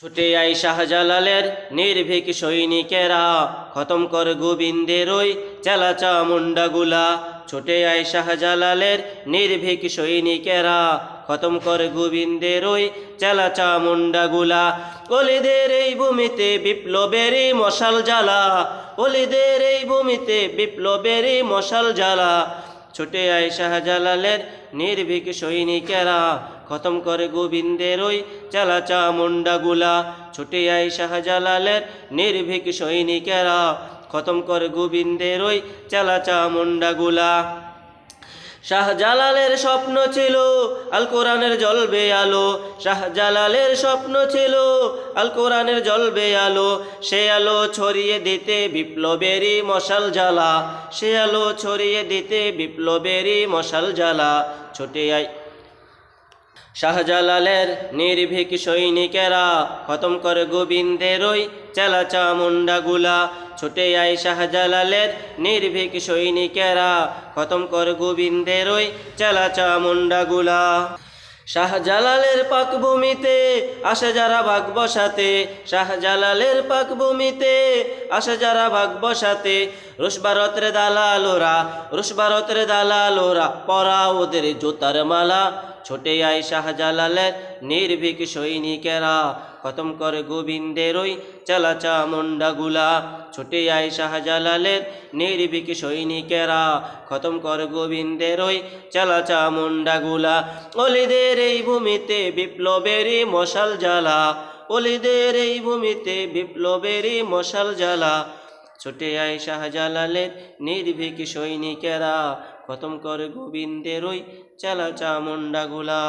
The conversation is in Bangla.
ছুটে আয় শাহজালালের নির্ভীক সৈনিকেরা, খতম কর গোবিন্দের ওই চেলা চামুন্ডাগুলা। ছুটে আয় শাহজালালের নির্ভীক সৈনিকেরা, খতম কর গোবিন্দের ওই চেলা চামুন্ডাগুলা। অলিদের এই ভূমিতে বিপ্লবেরই মশাল জ্বালা, অলিদের এই ভূমিতে বিপ্লবেরই মশাল জ্বালা। ছুটে আয় শাহজালালের নির্ভীক সৈনিকেরা, খতম করে গোবিন্দের ওই চেলা চামুন্ডাগুলা। ছুটে আয় শাহজালালের নির্ভীক সৈনিকেরা, খতম করে গোবিন্দের ওই চেলা চামুন্ডাগুলা। শাহজালালের স্বপ্ন ছিল আল কোরআনের জ্বলবে আলো, শাহজালালের স্বপ্ন ছিল আল কোরআনের জ্বলবে আলো। সে আলো ছড়িয়ে দিতে বিপ্লবেরই মশাল জ্বালা, সে আলো ছড়িয়ে দিতে বিপ্লবেরই মশাল জ্বালা। ছুটে আয় শাহজালালের নির্ভীক সৈনিকেরা, খতম করে গোবিন্দের ওই চেলা চামুন্ডাগুলা। ছুটে আয় শাহজালালের নির্ভীক সৈনিকেরা, খতম করে গোবিন্দের ওই চেলা চামুন্ডাগুলা। শাহজালালের পাকভূমিতে আসে যারা ভাগ বসাতে, শাহজালালের পাকভূমিতে আসে যারা ভাগ বসাতে। রুশ ভারতের দালালোরা, রুশ ভারতের দালালোরা, পরা ওদের জুতার মালা। ছুটে আয় শাহজালালের নির্ভীক সৈনিকেরা, খতম করে গোবিন্দের ওই চেলা চামুন্ডাগুলা। ছুটে আয় শাহজালালের নির্ভীক সৈনিকেরা, খতম করে গোবিন্দের ওই চেলা চামুন্ডাগুলা। অলিদের এই ভূমিতে বিপ্লবেরই মশাল জ্বালা, অলিদের এই ভূমিতে বিপ্লবেরই মশাল জ্বালা। ছুটে আয় শাহজালালের নির্ভীক সৈনিকেরা, খতম করে গোবিন্দের ওই চেলা চামুন্ডাগুলা।